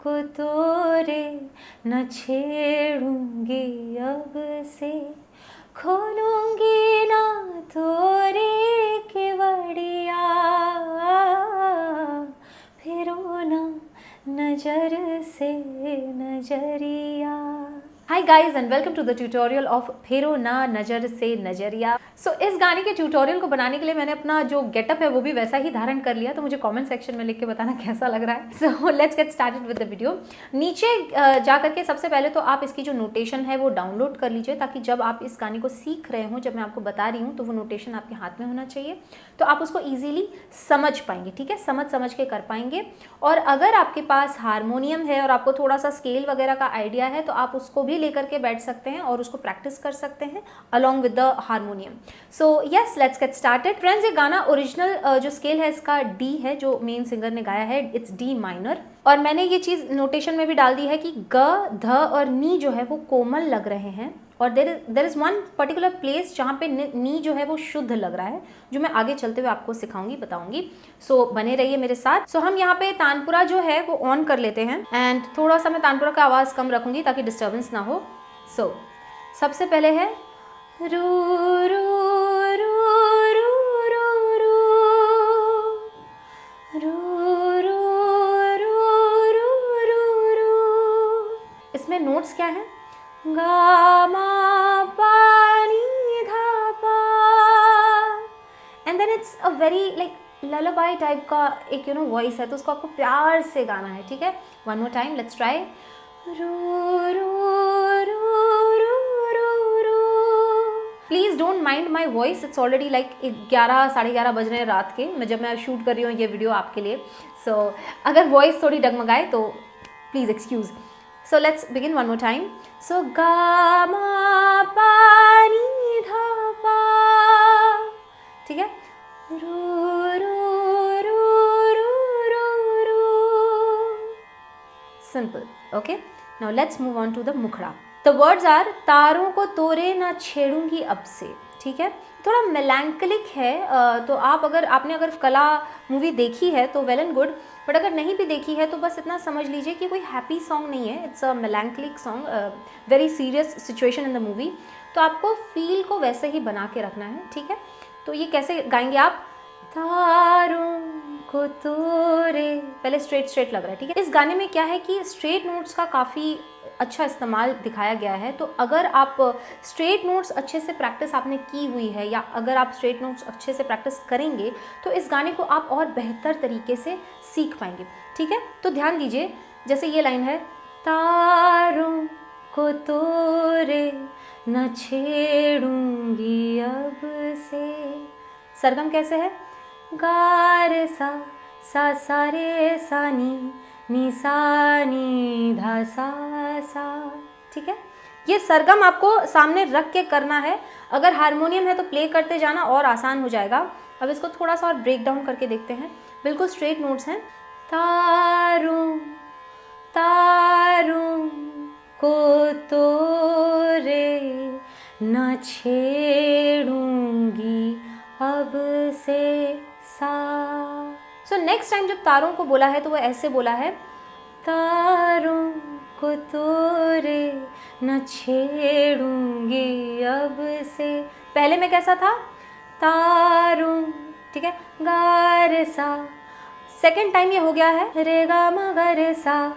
को तोरे न छेड़ूंगी अब से, खोलूंगी ना तोरे केवड़िया, फिरो ना नजर से नजरिया। Hi guys and welcome to the tutorial of फेरो ना नजर से नजरिया। इस गाने के ट्यूटोरियल को बनाने के लिए मैंने अपना जो गेटअप है वो भी वैसा ही धारण कर लिया, तो मुझे कमेंट सेक्शन में लिख के बताना कैसा लग रहा है। So let's get started with the video. नीचे जा करके सबसे पहले तो आप इसकी जो नोटेशन है वो डाउनलोड कर लीजिए, ताकि जब आप इस गाने को सीख रहे हो, जब मैं आपको बता रही हूँ, तो वो नोटेशन आपके हाथ में होना चाहिए, तो आप उसको ईजिली समझ पाएंगे। ठीक है, समझ के कर पाएंगे। और अगर आपके पास हारमोनियम है और आपको थोड़ा सा स्केल वगैरह का आइडिया है, तो आप उसको भी लेकर के बैठ सकते हैं और उसको प्रैक्टिस कर सकते हैं along with the harmonium. So yes, let's get started. Friends, ये गाना ओरिजिनल जो स्केल है इसका डी है, जो मेन सिंगर ने गाया है, इट्स डी माइनर। और मैंने ये चीज़ नोटेशन में भी डाल दी है कि ग, ध और नी जो है वो कोमल लग रहे हैं, और there is one particular place जहाँ पे नी जो है वो शुद्ध लग रहा है, जो मैं आगे चलते हुए आपको सिखाऊंगी, बताऊंगी। सो बने रहिए मेरे साथ। सो हम यहाँ पे तानपुरा जो है वो ऑन कर लेते हैं, एंड थोड़ा सा मैं तानपुरा का आवाज़ कम रखूंगी ताकि डिस्टर्बेंस ना हो। सो सबसे पहले है रू रू रू रू रू रू रू रू रू रू रू। इसमें नोट्स क्या है? गा मा पा नी धा पा, and then it's a very like lullaby type का एक वॉइस है, तो उसको आपको प्यार से गाना है। ठीक है, one more time, let's try. रू रू रू रू रू रू। Please don't mind my voice, it's already like 11 साढ़े 11 बज रहे हैं रात के, जब मैं शूट कर रही हूँ ये वीडियो आपके लिए। सो अगर वॉइस थोड़ी डगमगाए तो please excuse. So let's begin one more time. So ga ma pa ni dha pa, ठीक है, रू रू रू रू रू रू। Simple. Okay. Now let's move on to the मुखड़ा। The words are तारों को तोरे ना छेड़ूंगी अब से। ठीक है, थोड़ा मेलैंकलिक है, तो अगर आपने कला मूवी देखी है तो वेल एंड गुड, बट अगर नहीं भी देखी है तो बस इतना समझ लीजिए कि कोई हैप्पी सॉन्ग नहीं है, it's a melancholic song, very serious situation in the movie. तो आपको फील को वैसे ही बना के रखना है। ठीक है, तो ये कैसे गाएंगे आप? तारों को तोरे, पहले स्ट्रेट लग रहा है। ठीक है, इस गाने में क्या है कि स्ट्रेट नोट्स का काफ़ी अच्छा इस्तेमाल दिखाया गया है। तो अगर आप स्ट्रेट नोट्स अच्छे से प्रैक्टिस आपने की हुई है, या अगर आप स्ट्रेट नोट्स अच्छे से प्रैक्टिस करेंगे, तो इस गाने को आप और बेहतर तरीके से सीख पाएंगे। ठीक है, तो ध्यान दीजिए, जैसे ये लाइन है, तारों को तोरे न छेड़ूंगी अब से। सरगम कैसे है? गा रे सा सा रे सा नी सा नी धा सा सा। ठीक है, ये सरगम आपको सामने रख के करना है। अगर हारमोनियम है तो प्ले करते जाना और आसान हो जाएगा। अब इसको थोड़ा सा और ब्रेक डाउन करके देखते हैं। बिल्कुल स्ट्रेट नोट्स हैं। तारों तारों को तोरे न छेड़ूंगी अब से सा। सो नेक्स्ट टाइम जब तारों को बोला है तो वो ऐसे बोला है, तारों को तोरे न छेड़ूंगी अब से। पहले में कैसा था? तारों, ठीक है, गा रे सा। सेकेंड टाइम ये हो गया है रे गा मा गा रे सा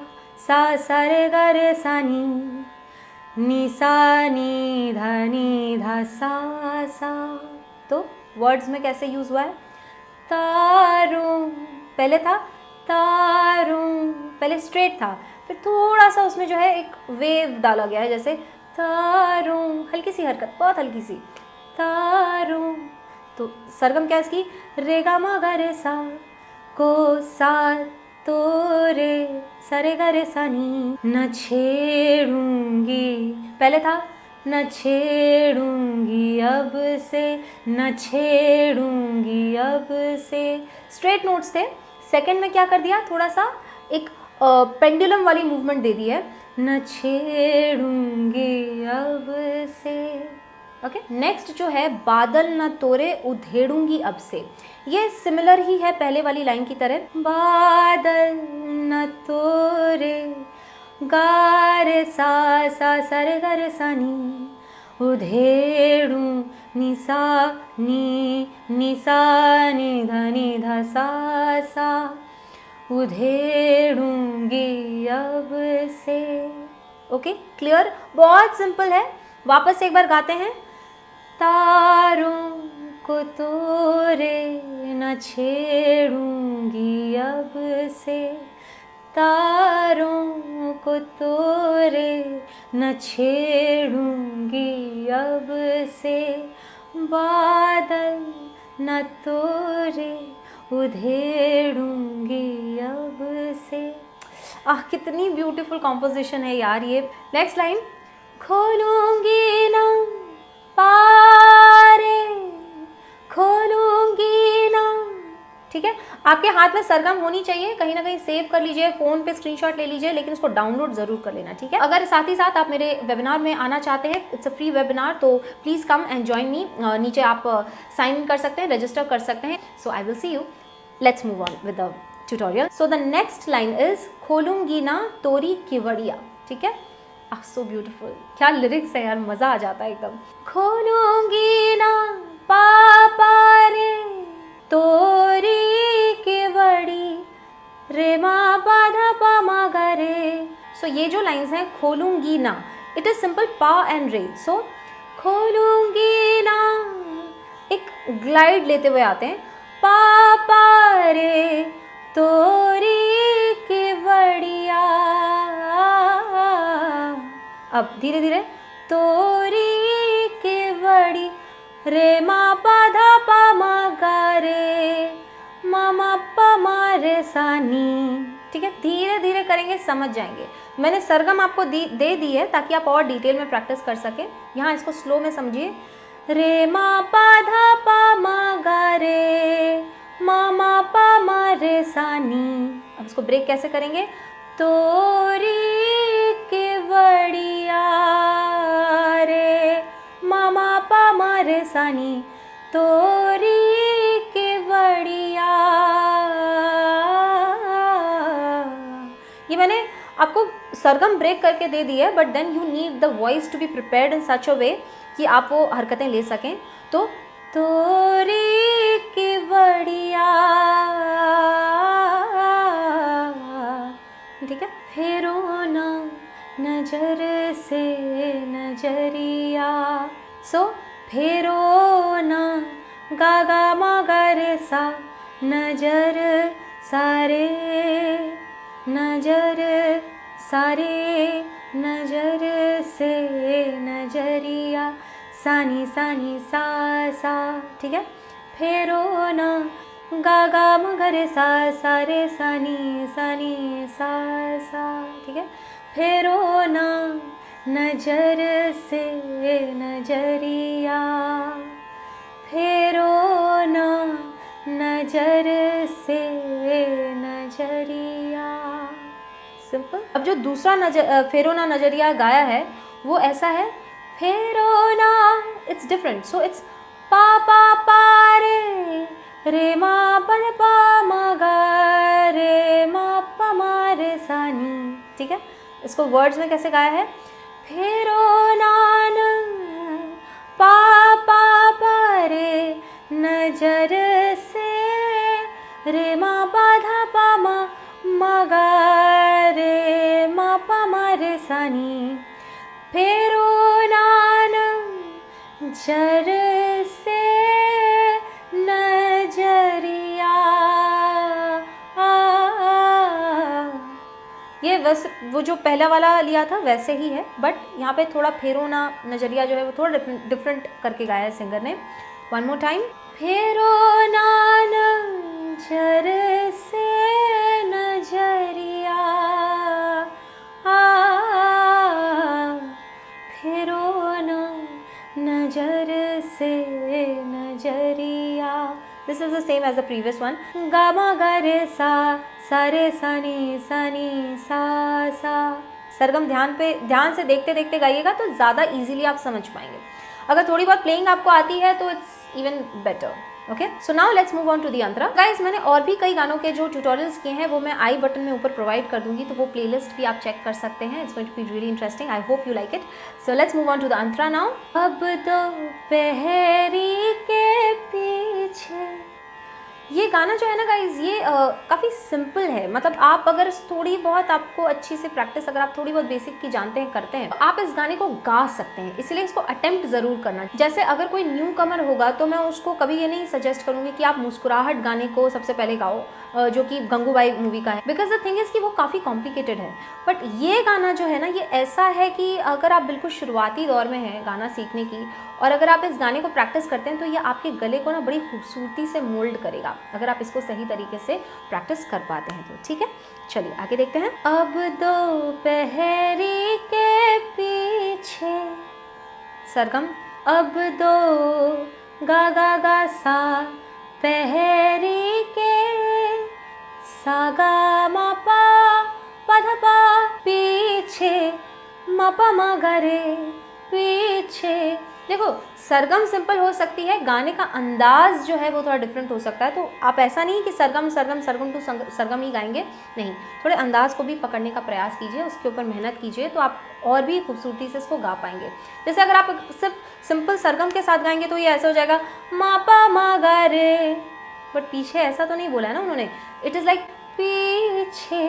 रे गा रे सा नी सा नी धा सा। तो वर्ड्स में कैसे यूज हुआ है? तारों, पहले था तारों, पहले स्ट्रेट था, फिर थोड़ा सा उसमें जो है एक वेव डाला गया है, जैसे तारों, हल्की सी हरकत, बहुत हल्की सी, तारों। तो सरगम क्या है इसकी? रे गा मा गा रे सा को सा तोरे सरे गा रे सा नी न छेड़ूंगी, पहले था न छेड़ूंगी अब से, न छेड़ूंगी अब से। स्ट्रेट नोट्स थे। सेकंड में क्या कर दिया? थोड़ा सा एक पेंडुलम वाली मूवमेंट दे दी है, न छेड़ूंगी अब से। ओके, नेक्स्ट जो है बादल न तोरे उधेड़ूंगी अब से, ये सिमिलर ही है पहले वाली लाइन की तरह। बादल न तोरे गा रे सा सा सा रे गा रे सा नी, उधेड़ू नि सा नि सा नि ध सा उधेड़ूंगी अब से। ओके क्लियर, बहुत सिंपल है। वापस से एक बार गाते हैं। तारों को तोरे न छेड़ूंगी अब से, तारों को तोरे न छेड़ूंगी अब से, बादल न तोरे उधेड़ूंगी अब से। कितनी ब्यूटीफुल कॉम्पोजिशन है यार ये। नेक्स्ट लाइन, खोलूंगी ना पारे, खोलूंगी ना। ठीक है, आपके हाथ में सरगम होनी चाहिए, कहीं ना कहीं सेव कर लीजिए, फ़ोन पे स्क्रीनशॉट ले लीजिए, लेकिन उसको डाउनलोड ज़रूर कर लेना। ठीक है, अगर साथ ही साथ आप मेरे वेबिनार में आना चाहते हैं, इट्स अ फ्री वेबिनार, तो please come and join me. नीचे आप साइन इन कर सकते हैं, रजिस्टर कर सकते हैं। So I will see you. Let's move on with the tutorial. So the next line is खोलूंगी ना तोरी केवड़िया। ठीक है, सो ब्यूटीफुल, क्या लिरिक्स है यार, मज़ा आ जाता है एकदम। खोलूंगी ना पापा रे तोरी केवड़ी, रे मा पा धा पा मा गा रे। सो ये जो लाइन्स हैं खोलूंगी ना, इट इज सिंपल पा एंड रे। सो खोलूंगी ना, एक ग्लाइड लेते हुए आते हैं। पापा रे तोरी केवड़िया, अब धीरे धीरे तोरी केवड़ी, रे मा पा धा पा मा गा रे, मा मा पा मा रे सा नी। ठीक है, धीरे धीरे करेंगे, समझ जाएंगे। मैंने सरगम आपको दे दी है ताकि आप और डिटेल में प्रैक्टिस कर सकें। यहाँ इसको स्लो में समझिए। रे मा पा धा पा मा गा रे, मा मा पा मा रे सा नी। अब इसको ब्रेक कैसे करेंगे? तोरी केवड़िया रे, मा मा पा मा रे सा नी, तोरी केवड़िया। ये मैंने आपको सरगम ब्रेक करके दे दी है, but then you need the voice to be prepared in such a way कि आप वो हरकतें ले सकें। तो तोरी केवड़िया, ठीक है। फेरो ना नजर से नजरिया, सो फेरो ना गा गा मा गा रे सा, नजर सारे नजर सारे नजर से नजरिया, सानी सानी सा सा। ठीक है, फेरो ना गा गा मा गा रे सा, सारे सानी सानी सा सा। ठीक है, फेरो ना नजर से नजरिया, फेरो ना नजर से नजरिया। सिंपल। अब जो दूसरा फेरो ना नजरिया गाया है वो ऐसा है, फेरो ना, इट्स डिफरेंट। सो इट्स पा पा पा रे, रे मा पद पा मा गा रे, मा पा मा रे सा नी। ठीक है, इसको वर्ड्स में कैसे गाया है? फेरो ना पा पा पा रे, नजर से रे मा पा धा पा मा मा गा रे, मा पा मा रे सा नी, फेरो नान जर से नजरिया। ये वैसे वो जो पहला वाला लिया था वैसे ही है, बट यहाँ पे थोड़ा फेरो ना नजरिया जो है वो थोड़ा डिफरेंट करके गाया है सिंगर ने। वन मोर टाइम, फेरो नान जर से नजरिया, फेरो ना नजर से नजरिया। This is the same as the previous one. गा मा गा रे सा, सा रे सा नी सा सा। सरगम ध्यान से देखते देखते गाइएगा तो ज़्यादा इजीली आप समझ पाएंगे। अगर थोड़ी बहुत प्लेइंग आपको आती है तो it's even better. Okay, so now let's move on to the अंतरा। गाइस, मैंने और भी कई गानों के जो ट्यूटोरियल्स किए हैं वो मैं आई बटन में ऊपर प्रोवाइड कर दूंगी, तो वो प्लेलिस्ट भी आप चेक कर सकते हैं। It's going to be really interesting, I hope you like it. So let's move on to the अंतरा नाउ। अब दोपहरी के पीछे, ये गाना जो है ना गाइज, ये काफ़ी सिंपल है। मतलब आप अगर थोड़ी बहुत आपको अच्छी से प्रैक्टिस, अगर आप थोड़ी बहुत बेसिक की जानते हैं, करते हैं, आप इस गाने को गा सकते हैं। इसलिए इसको अटेम्प्ट ज़रूर करना। जैसे अगर कोई न्यू कमर होगा तो मैं उसको कभी ये नहीं सजेस्ट करूँगी कि आप मुस्कुराहट गाने को सबसे पहले गाओ, जो कि गंगूबाई मूवी का है, बिकॉज द थिंग इज़ कि वो काफ़ी कॉम्प्लिकेटेड है। बट ये गाना जो है ना, ये ऐसा है कि अगर आप बिल्कुल शुरुआती दौर में हैं गाना सीखने की, और अगर आप इस गाने को प्रैक्टिस करते हैं तो ये आपके गले को ना बड़ी खूबसूरती से मोल्ड करेगा, अगर आप इसको सही तरीके से प्रैक्टिस कर पाते हैं तो। ठीक है, चलिए आगे देखते हैं। अब दोपहरी के पीछे, सरगम। अब दो गा गा गा सा पहरी के, सा गा मा पा पा धा पा, पीछे मा पा मा गा रे, पीछे। देखो, सरगम सिंपल हो सकती है, गाने का अंदाज जो है वो थोड़ा डिफरेंट हो सकता है। तो आप ऐसा नहीं कि सरगम सरगम सरगम टू सरगम ही गाएंगे, नहीं, थोड़े अंदाज को भी पकड़ने का प्रयास कीजिए, उसके ऊपर मेहनत कीजिए, तो आप और भी खूबसूरती से इसको गा पाएंगे। जैसे अगर आप सिर्फ सिंपल सरगम के साथ गाएंगे तो ये ऐसा हो जाएगा मा पा मा गा रे, बट पीछे ऐसा तो नहीं बोला है ना उन्होंने, इट इज़ लाइक पीछे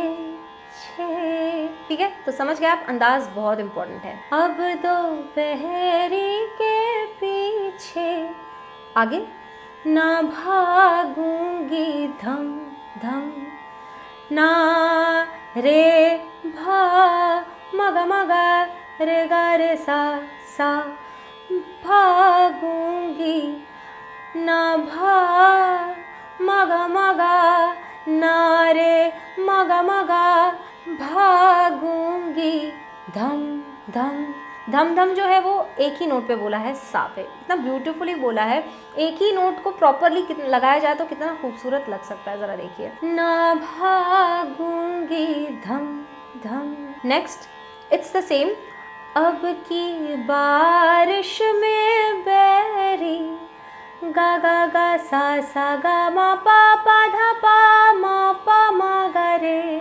छे। ठीक है, तो समझ गए आप, अंदाज बहुत इंपॉर्टेंट है। अब दोपहरी के पीछे, आगे ना भागूंगी धम धम, ना रे भा मगा मगा रे गा रे सा सा, भागूंगी ना भा मगा मगा, ना रे मगा मगा, भागूंगी धम धम। धम धम जो है वो एक ही नोट पे बोला है, सा पे, इतना ब्यूटीफुली बोला है। एक ही नोट को प्रॉपरली लगाया जाए तो कितना खूबसूरत लग सकता है, ज़रा देखिए। ना भागूंगी धम धम। Next, it's the same. अब की बारिश में बैरी, गा गा गा सा गा मा पा धा पा मा पा मा गा रे,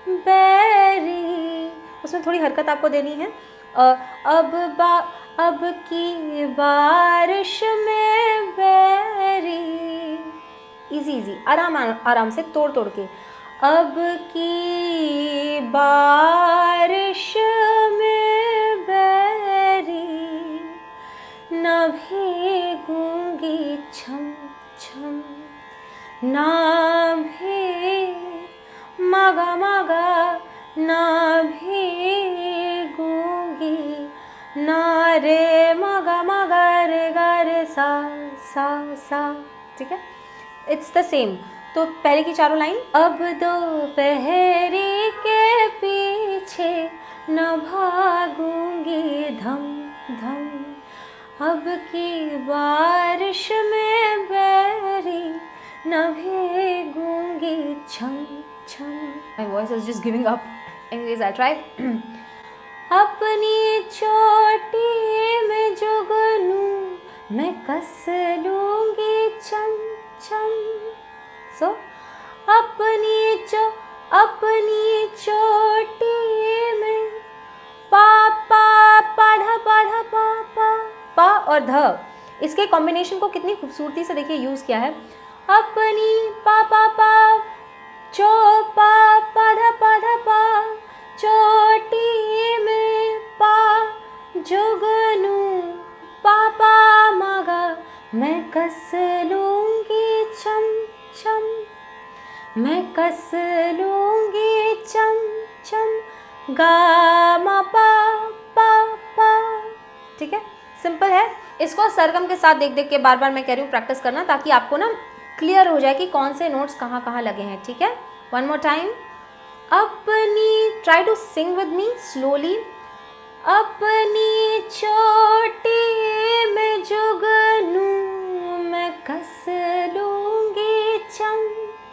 बैरी। उसमें थोड़ी हरकत आपको देनी है। अब की बारिश में बैरी, इजी इजी, आराम आराम से, तोड़ तोड़ के। अब की बारिश में बैरी, न भीगूंगी छम छम, ना भी मगा मगा, ना भीगूंगी, ना रे मगा मगा रे गा रे सा सा सा। ठीक है, इट्स द सेम। तो पहले की चारों लाइन, अब दोपहरी के पीछे न भागूंगी धम धम, अब की बारिश में बैरी, न भीगूंगी छम छम। My voice is just giving up. Anyways, I'll try. अपनी चोटी में जुगनू मैं कस लूंगी चम चम। So, अपनी चोटी में पा पा पढ़ा पढ़ा पा पा पा और ध, इसके कॉम्बिनेशन को कितनी खूबसूरती से देखिए यूज़ किया है। अपनी पा पा पा चो पा पढ़ा पढ़ा पा, चोटी में पा जुगनू पा पा मगा मैं कस लूंगी चम चम, मैं कस लूंगी चम चम, गा मा पा पा पा। ठीक है, सिंपल है। इसको सरगम के साथ देख देख के बार बार मैं कह रही हूँ प्रैक्टिस करना, ताकि आपको ना क्लियर हो जाए कि कौन से नोट्स कहाँ कहाँ लगे हैं। ठीक है, वन मोर टाइम। अपनी, try to sing with me slowly. अपनी चोटी में जुगनू मैं कस लूंगी चम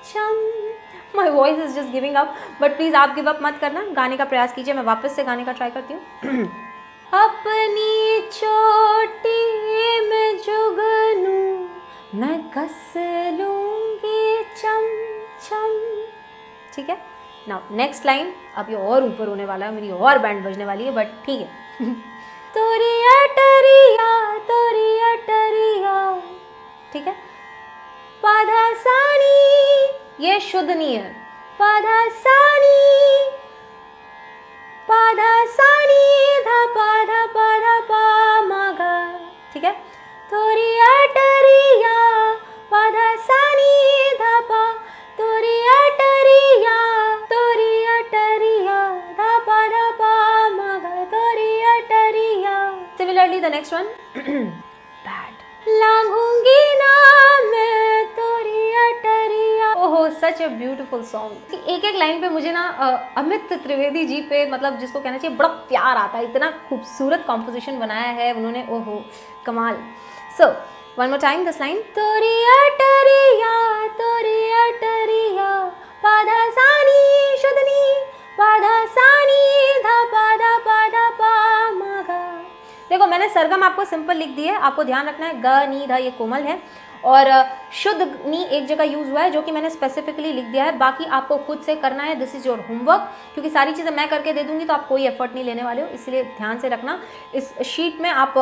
चम। My voice is just giving up, but please आप गिव अप मत करना, गाने का प्रयास कीजिए। मैं वापस से गाने का ट्राई करती हूँ। अपनी चोटी में जुगनू मैं कस लूंगी चम चम। ठीक है, नाउ नेक्स्ट लाइन, अब ये और ऊपर होने वाला है, मेरी और बैंड बजने वाली है, बट ठीक है। तोरी अटरिया तोरी अटरिया, ठीक है, पाधा सानी, ये शुद्ध नहीं है, पाधा सानी धा पा मा गा, ठीक है, तोरी अटरिया पाधा सानी धा पा, तोरी अटरिया धा पा मा गा, तोरी अटरिया। Similarly the next one, bad, लांघूंगी ना मैं तोरी अटरिया। ओहो, सच ए ब्यूटीफुल सॉन्ग। एक एक लाइन पे मुझे ना अमित त्रिवेदी जी पे, मतलब जिसको कहना चाहिए बड़ा प्यार आता है, इतना खूबसूरत कॉम्पोजिशन बनाया है उन्होंने, ओहो कमाल। सो one more time this line, तोरी अटरिया पाधा सानी शुद्धनी, पाधा सानी धा पा मा गा। देखो मैंने सरगम आपको सिंपल लिख दी है, आपको ध्यान रखना है ग नी धा ये कोमल है, और शुद्ध नी एक जगह यूज हुआ है जो कि मैंने स्पेसिफिकली लिख दिया है, बाकी आपको खुद से करना है, दिस इज योर होमवर्क, क्योंकि सारी चीज़ें मैं करके दे दूंगी तो आप कोई एफर्ट नहीं लेने वाले हो, इसलिए ध्यान से रखना। इस शीट में आप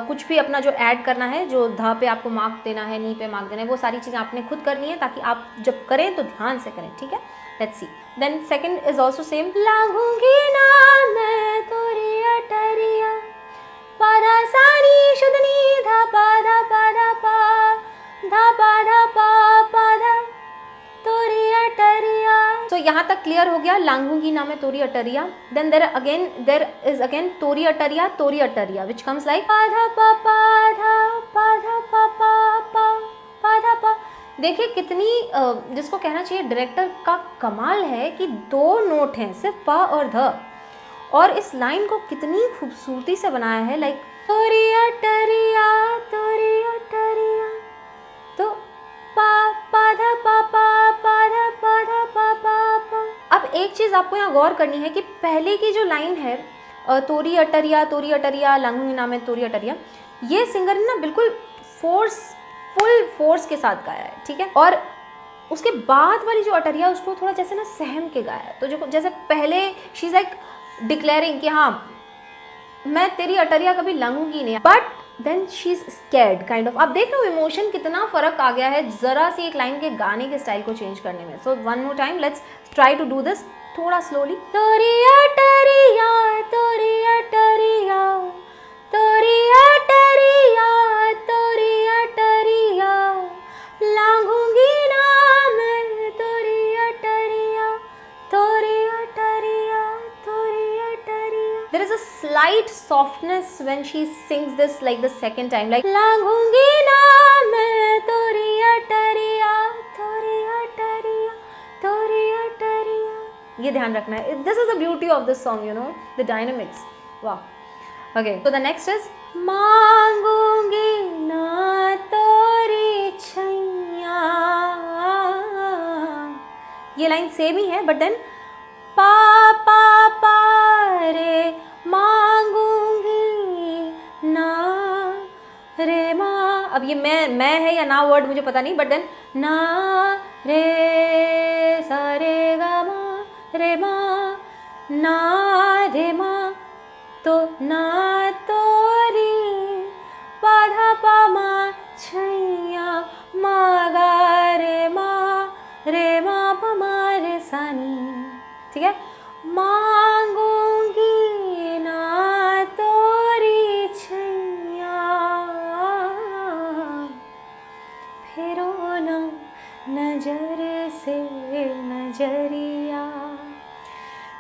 कुछ भी अपना जो ऐड करना है, जो धा पे आपको मार्क देना है, नी पे मार्क देना है, वो सारी चीज़ें आपने खुद करनी है, ताकि आप जब करें तो ध्यान से करें, ठीक है। Let's see, then second is also same, लांघूंगी ना मैं तोरी अटरिया, पाधा सानी शुद्धनी धा पा पाधा तोरी अटरिया। तो यहाँ तक क्लियर हो गया, लांघूंगी ना मैं तोरी अटरिया। देन देर इज अगेन तोरी अटरिया विच कम्स लाइक पाधा पा। देखिए कितनी जिसको कहना चाहिए डायरेक्टर का कमाल है कि दो नोट हैं सिर्फ पा और ध, और इस लाइन को कितनी खूबसूरती से बनाया है, लाइक तोरी अटरिया तो पाधा पा। अब एक चीज आपको यहाँ गौर करनी है कि पहले की जो लाइन है तोरी अटरिया लांघूंगी ना मैं तोरी अटरिया, ये सिंगर ने ना बिल्कुल फुल फोर्स के साथ गाया है, ठीक है, और उसके बाद वाली जो अटरिया उसको थोड़ा जैसे ना सहम के गाया है। तो जो जैसे पहले शी इज लाइक डिक्लेयरिंग कि हाँ मैं तेरी अटरिया कभी लांघूंगी नहीं, but then she is scared kind of. आप देख रहे हो इमोशन कितना फर्क आ गया है जरा सी एक लाइन के गाने के स्टाइल को चेंज करने में। So one more time let's try to do this थोड़ा स्लोली। तोरी अटरिया लांघूंगी ना मैं तोरी अटरिया। There is a slight softness when she sings this like the second time, like लांघूंगी ना मैं तोरी अटरिया। ये ध्यान रखना है। This is the beauty of this song, you know, the dynamics. Wow. Okay, so the next is मांगूंगी ना तोरी छैया। ये लाइन सेम ही है, बट देन पा रे मांगूंगी ना रे माँ। अब ये मैं है या ना वर्ड मुझे पता नहीं, बट देन ना रे सा रे गा मा रे माँ, ना रे माँ तो ना तोरी पाधा पा मा छैया मा गा रे मा पा मा रे सानी, ठीक है। मांगूंगी ना तोरी छैया फेरो ना नजर से नजरिया।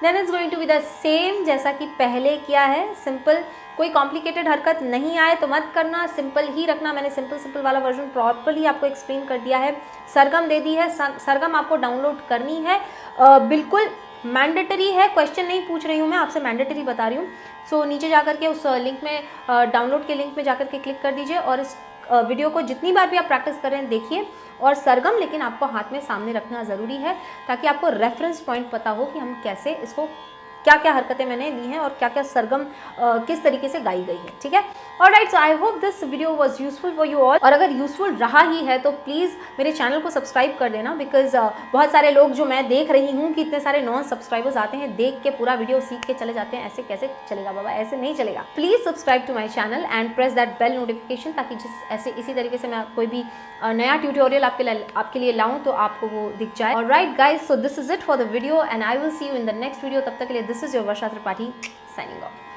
Then is going to be the same जैसा कि पहले किया है, सिंपल, कोई कॉम्प्लिकेटेड हरकत नहीं आए तो मत करना, सिंपल ही रखना। मैंने सिंपल वाला वर्जन प्रॉपर्ली आपको एक्सप्लेन कर दिया है, सरगम दे दी है, सरगम आपको डाउनलोड करनी है, बिल्कुल मैंडेटरी है, क्वेश्चन नहीं पूछ रही हूँ मैं आपसे, मैंडेटरी बता रही हूँ। सो नीचे जाकर के उस लिंक में, डाउनलोड के लिंक में जाकर के क्लिक कर दीजिए, और इस वीडियो को जितनी बार भी आप प्रैक्टिस कर रहे हैं देखिए, और सरगम लेकिन आपको हाथ में सामने रखना ज़रूरी है, ताकि आपको रेफरेंस पॉइंट पता हो कि हम कैसे इसको क्या क्या हरकतें मैंने ली हैं और क्या क्या सरगम किस तरीके से गाई गई है, ठीक है। Alright, so I hope this video was useful for you all, और अगर यूजफुल रहा ही है तो प्लीज़ मेरे चैनल को सब्सक्राइब कर देना, बिकॉज बहुत सारे लोग जो मैं देख रही हूँ कि इतने सारे नॉन सब्सक्राइबर्स आते हैं, देख के पूरा वीडियो सीख के चले जाते हैं। ऐसे कैसे चलेगा बाबा, ऐसे नहीं चलेगा। Please subscribe to my channel and press that bell notification, ताकि इसी तरीके से मैं कोई भी नया ट्यूटोरियल आपके लिए लाऊं तो आपको वो दिख जाए। Alright guys, so this is it for the video and I will see you in the next video. तब तक के लिए this is your Varsha Tripathi signing off.